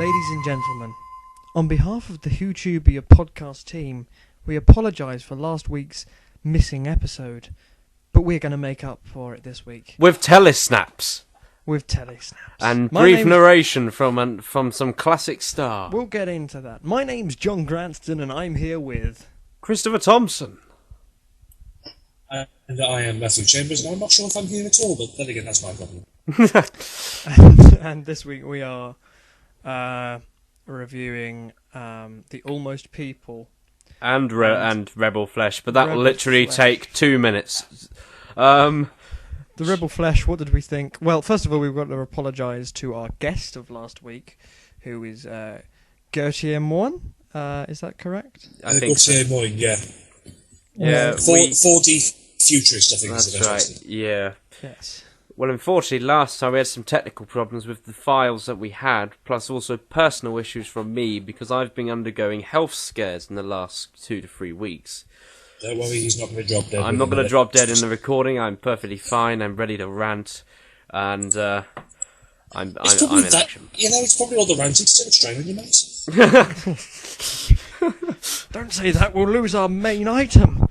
Ladies and gentlemen, on behalf of the WhoTubia podcast team, we apologise for last week's missing episode, but we're going to make up for it this week. With telesnaps. With telesnaps. And brief narration from some classic star. We'll get into that. My name's Jon Gransden and I'm here with... Christopher Thomson. And I am Matthew Chambers, and I'm not sure if I'm here at all, but then again, that's my problem. and this week we are reviewing The Almost People. And Rebel Flesh, but that will Rebel literally Flesh. take 2 minutes. The Rebel Flesh, what did we think? Well, first of all, we've got to apologise to our guest of last week, who is Gautier Moine. Is that correct? I think Gautier Moine, yeah. Yeah, 4D futurist, I think is the that's best right, yeah. Yes. Well, unfortunately, last time we had some technical problems with the files that we had, plus also personal issues from me, because I've been undergoing health scares in the last 2 to 3 weeks. Don't worry, he's not going to drop dead. I'm not going to drop dead in the recording. I'm perfectly fine. I'm ready to rant, and I'm in action. You know, it's probably all the ranting. It's too much strain on your mate. Don't say that, we'll lose our main item.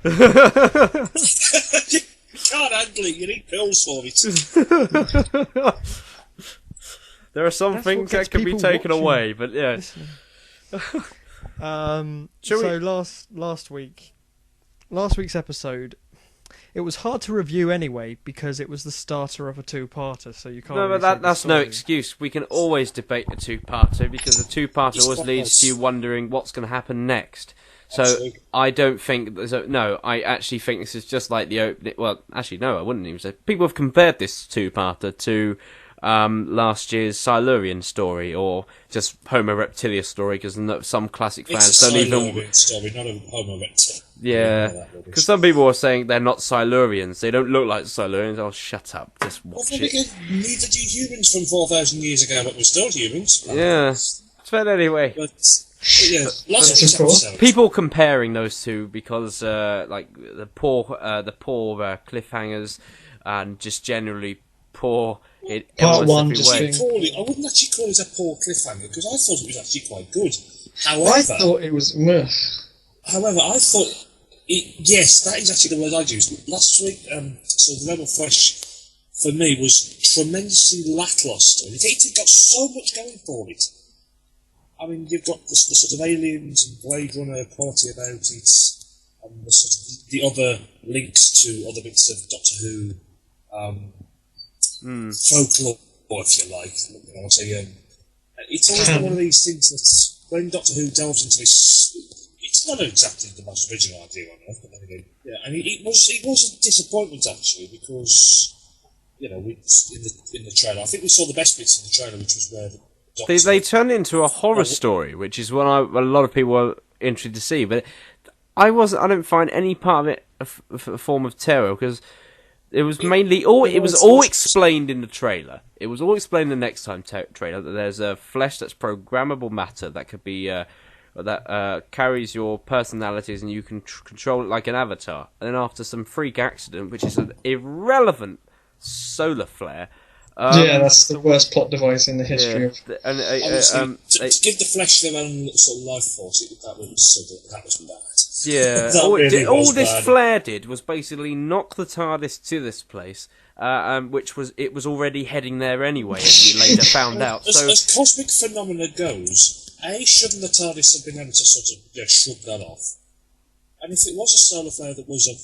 You can't handle it. You need pills for it. There are some That's things what gets that can be people taken watching. away, but yeah. Last week's episode, it was hard to review anyway because it was the starter of a two-parter, so you can't. No, really but say that's the no story. excuse. We can always debate a two-parter because a two-parter always leads to you wondering what's going to happen next. So Absolutely. I don't think I actually think this is just like the opening. Well, actually, no, I wouldn't even say. People have compared this two-parter to last year's Silurian story or just Homo Reptilia story because some classic fans It's a don't even. Silurian story, not a Homo Reptilia. Yeah, because some people are saying they're not Silurians. They don't look like Silurians. Oh, shut up. Just Well, watch then it. again, neither do humans from 4,000 years ago, but we're still humans. Yeah. But anyway. But yeah, lots of Of course. episodes. People comparing those two because, like the poor cliffhangers and just generally poor in Part almost one every just way. being- I wouldn't actually call it a poor cliffhanger because I thought it was actually quite good. I thought it was However, I thought yes, that is actually the word I'd use. Last week, so the Rebel Flesh for me was tremendously lacklustre. It got so much going for it. I mean, you've got the sort of aliens and Blade Runner quality about it, and the sort of the other links to other bits of Doctor Who folklore, if you like. I would say, it's always been one of these things that when Doctor Who delves into this, it's not exactly the most original idea on Earth, but then again, yeah, and it was a disappointment actually because in the trailer, I think we saw the best bits in the trailer, which was where the They turned it into a horror story, which is what a lot of people were interested to see. But I don't find any part of it a form of terror because it was mainly it was all explained in the trailer. It was all explained in the next time trailer that there's a flesh that's programmable matter that could be that carries your personalities and you can control it like an avatar. And then after some freak accident, which is an irrelevant solar flare. yeah, that's the worst plot device in the history of. And, to give the flesh their own sort of life force, that was bad. yeah, That really all was this bad. flare did was basically knock the TARDIS to this place, which was already heading there anyway, as we later found out. So As cosmic phenomena goes, shouldn't the TARDIS have been able to sort of shrug that off? And if it was a solar flare that was of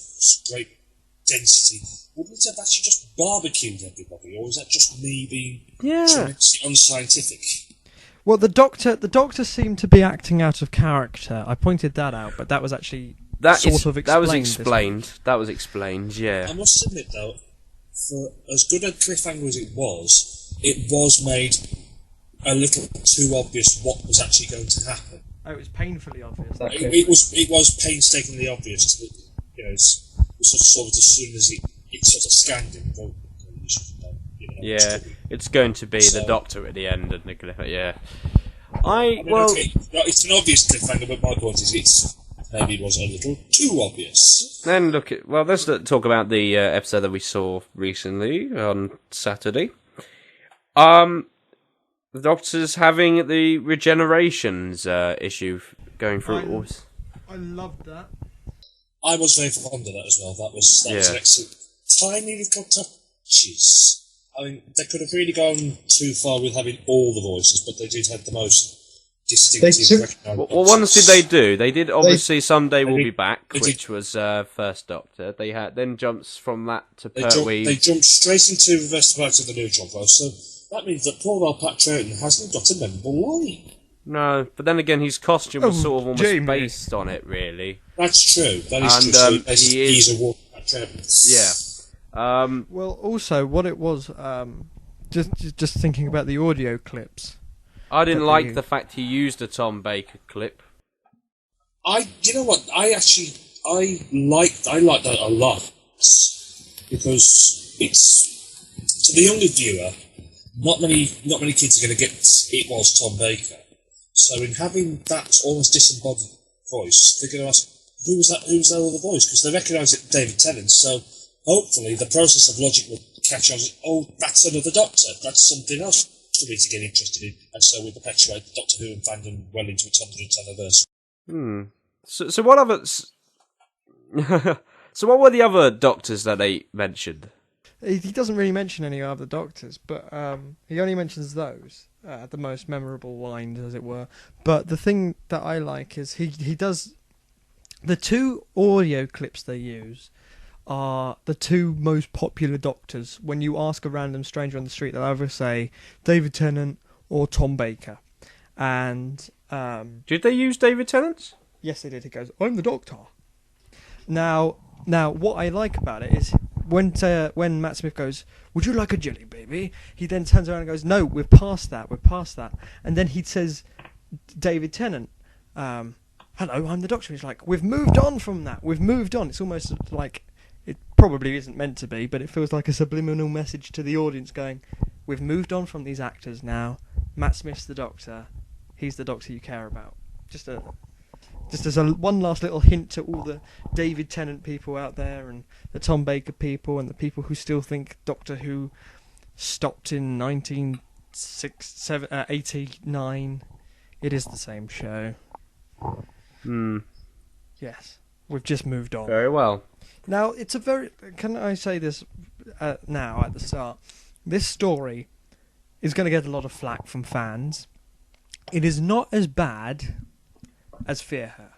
great density, wouldn't it have actually just barbecued everybody, or was that just me being tremendously unscientific? Well, the Doctor seemed to be acting out of character. I pointed that out, but that was actually that was explained. That was explained. Yeah. I must admit, though, for as good a cliffhanger as it was made a little too obvious what was actually going to happen. Oh, it was painfully obvious. It was painstakingly obvious. That, we sort of saw it as soon as it sort of scanned him. Yeah, it's going to be the Doctor at the end of the cliffhanger. Yeah. It's an obvious cliffhanger, but my point is maybe it was a little too obvious. Then let's talk about the episode that we saw recently on Saturday. The the Doctor's having the regenerations issue going through it all. I loved that. I was very fond of that as well. That was an excellent. Tiny little touches. I mean, they could have really gone too far with having all the voices, but they did have the most distinctive. Well, what did they do? They did obviously Someday We'll Be Back, which was First Doctor. They had then jumps from that to Pertwee. They jumped straight into Reverse the Back of the New John Close, so that means that poor old Pat Troughton hasn't got a memorable line. No, but then again, his costume was sort of almost based on it, really. That's true. That is true. So he's a war Pat Troughton. Yeah. Well, also, what it was, just thinking about the audio clips. I didn't like the fact he used a Tom Baker clip. You know what? I like that a lot because it's to the younger viewer. Not many kids are going to get it was Tom Baker. So in having that almost disembodied voice, they're going to ask, who's that other voice? Because they recognise it David Tennant. So hopefully the process of logic will catch on. Oh, that's another Doctor. That's something else for me to get interested in. And so we perpetuate Doctor Who and fandom well into its 100th anniversary. So what other? So what were the other Doctors that they mentioned? He doesn't really mention any other Doctors, but he only mentions those, the most memorable lines, as it were. But the thing that I like is he does... The two audio clips they use are the two most popular Doctors. When you ask a random stranger on the street, they'll either say David Tennant or Tom Baker. And... did they use David Tennant? Yes, they did. He goes, I'm the Doctor. Now, what I like about it is... When Matt Smith goes, would you like a jelly baby? He then turns around and goes, no, we're past that. And then he says, David Tennant, hello, I'm the Doctor. He's like, we've moved on from that. We've moved on. It's almost like, it probably isn't meant to be, but it feels like a subliminal message to the audience going, we've moved on from these actors now. Matt Smith's the Doctor. He's the Doctor you care about. Just as one last little hint to all the David Tennant people out there and the Tom Baker people and the people who still think Doctor Who stopped in 1989. It is the same show. Yes, we've just moved on. Very well. Now, it's a very... Can I say this now at the start? This story is going to get a lot of flack from fans. It is not as bad as Fear Her.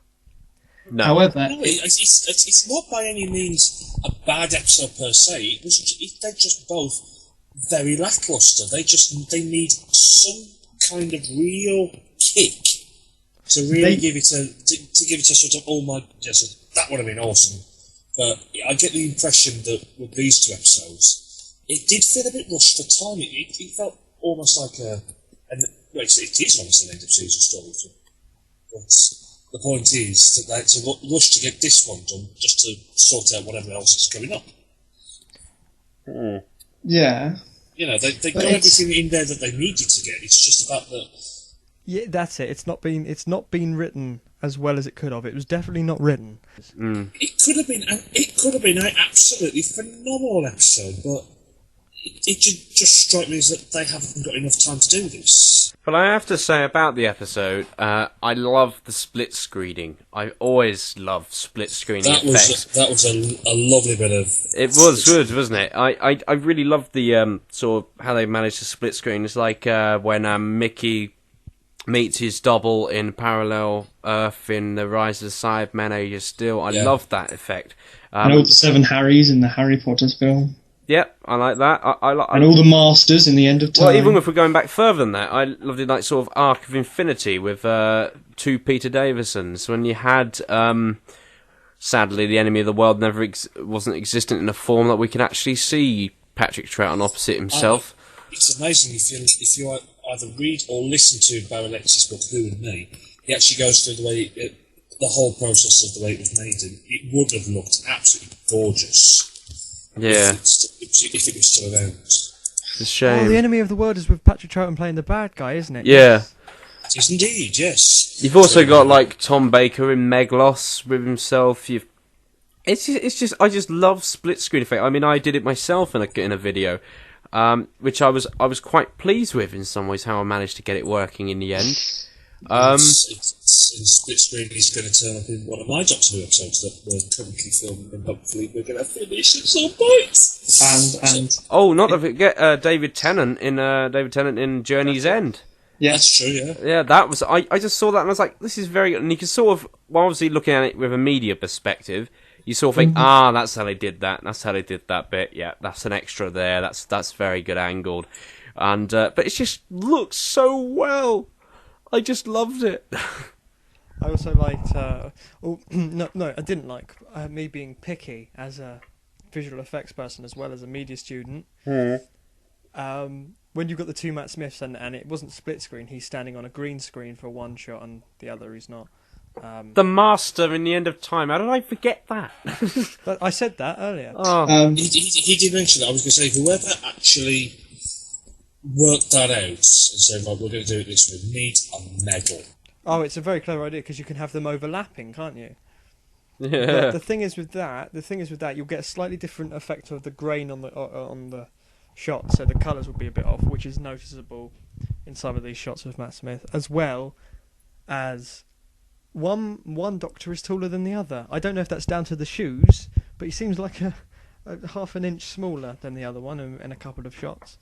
No. However, it's not by any means a bad episode per se. They're just both very lackluster. They need some kind of real kick to really give it a sort of yes, that would have been awesome. But I get the impression that with these two episodes, it did feel a bit rushed for time. It felt almost like it is almost an end of season story. But the point is that they had to rush to get this one done just to sort out whatever else is going on. Yeah. You know, they got everything in there that they needed to get. It's just about the... Yeah, that's it. It's not been written as well as it could have. It was definitely not written. It could have been an absolutely phenomenal episode, but it just struck me as that they haven't got enough time to do this. But I have to say about the episode, I love the split screening. I always love split screening effects. That was a lovely bit of... It was good, wasn't it? I really loved the sort of how they managed to split screen. It's like when Mickey meets his double in Parallel Earth in The Rise of the Cybermen Age of Steel. I loved that effect. And all the 7 Harrys in the Harry Potter film. Yep, I like that. And all the Masters in the End of Time. Well, even if we're going back further than that, I loved it like sort of Arc of Infinity with 2 Peter Davisons. When you had, sadly, the Enemy of the World wasn't existent in a form that we could actually see Patrick Troughton opposite himself. It's amazing if you either read or listen to Barry Letts's book Who and Me. He actually goes through the whole process of the way it was made, and it would have looked absolutely gorgeous. Yeah. If it was still around. It's a shame. Oh, the Enemy of the World is with Patrick Troughton playing the bad guy, isn't it? Yeah. It is indeed, yes. You've also got like Tom Baker in Meglos with himself. It's just I just love split screen effect. I mean, I did it myself in a video. which I was quite pleased with in some ways how I managed to get it working in the end. It's in split screen. He's going to turn up in one of my Doctor Who episodes that we're currently filming, and hopefully we're going to finish at some point. And not to forget David Tennant in Journey's End. Yeah, that's true. Yeah, yeah, that was. I just saw that and I was like, this is very good. And you can sort of, well, obviously looking at it with a media perspective, you sort of think, that's how they did that. That's how they did that bit. Yeah, that's an extra there. That's very good angled. And but it just looks so well. I just loved it. I also liked. No, I didn't like me being picky as a visual effects person as well as a media student. When you've got the two Matt Smiths and it wasn't split screen, he's standing on a green screen for one shot and the other he's not. The Master in The End of Time. How did I forget that? But I said that earlier. He did mention that. I was going to say, whoever actually worked that out and said, right, we're going to do it this way, needs a medal. Oh, it's a very clever idea because you can have them overlapping, can't you? Yeah. But the thing is with that, you'll get a slightly different effect of the grain on the shot, so the colours will be a bit off, which is noticeable in some of these shots of Matt Smith, as well as one Doctor is taller than the other. I don't know if that's down to the shoes, but he seems like a half an inch smaller than the other one in a couple of shots.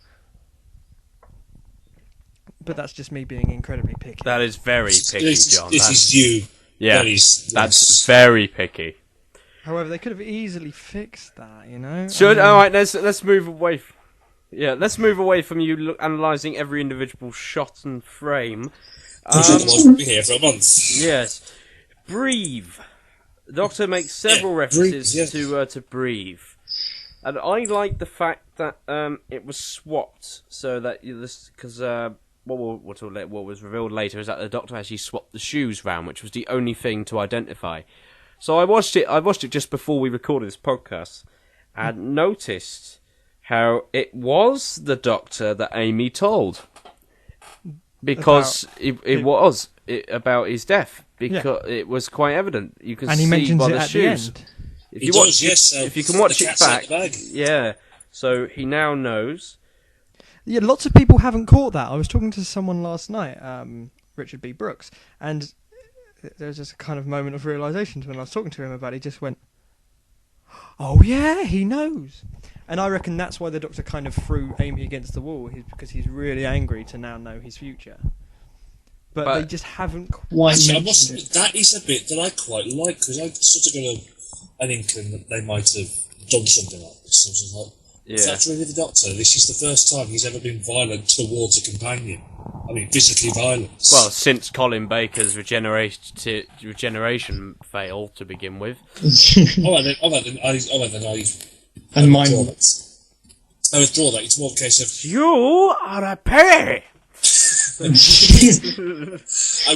But that's just me being incredibly picky. That is very picky, John. This is you. Yeah, that's very picky. However, they could have easily fixed that, you know. All right, let's move away. Let's move away from you analysing every individual shot and frame. We'll be here for a month. Yes, breathe. The Doctor makes several references to breathe, and I like the fact that it was swapped so that because what was revealed later is that the Doctor actually swapped the shoes round, which was the only thing to identify. So I watched it just before we recorded this podcast, and noticed how it was the Doctor that Amy told, because it was about his death, because it was quite evident. You can and he see mentions by it the at shoes. the end. If you can watch it back, yeah. So he now knows. Yeah, lots of people haven't caught that. I was talking to someone last night, Richard B. Brooks, and there was just a kind of moment of realisation when I was talking to him about it. He just went, "Oh yeah, he knows." And I reckon that's why the Doctor kind of threw Amy against the wall, because he's really angry to now know his future. But they just haven't quite mentioned it. That is a bit that I quite like, because I sort of got an inkling that they might have done something like this. Something like, if that's really the Doctor, this is the first time he's ever been violent towards a companion. I mean, physically violent. Well, since Colin Baker's regeneration failed to begin with. And mine. I withdraw that. It's more a case of you are a penny. I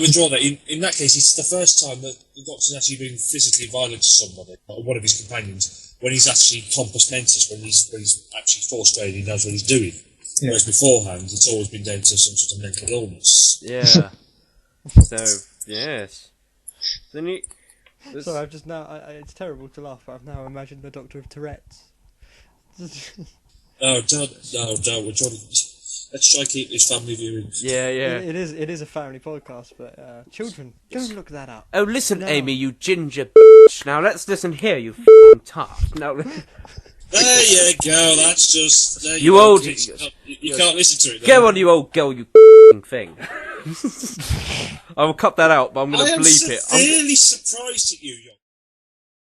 withdraw that. In that case, it's the first time that the Doctor's actually been physically violent to somebody, or one of his companions, when he's actually compos mentis, when he's actually frustrated, he knows what he's doing. Yeah. Whereas beforehand, it's always been down to some sort of mental illness. Yeah. So, yes. Then you... Sorry, I've just now... it's terrible to laugh, but I've now imagined the Doctor of Tourette's. Don't. We're trying to... Let's try to keep this family viewing. Yeah. It is a family podcast, but children, go and look that up. Oh, listen, Amy, you ginger bitch. Now let's listen here, you f***ing tough. Now... There you go, that's just... You old... You can't listen to it, though. Go on, you old girl, you f***ing thing. I will cut that out, but I'm going to bleep it. I'm really surprised at you, Jon.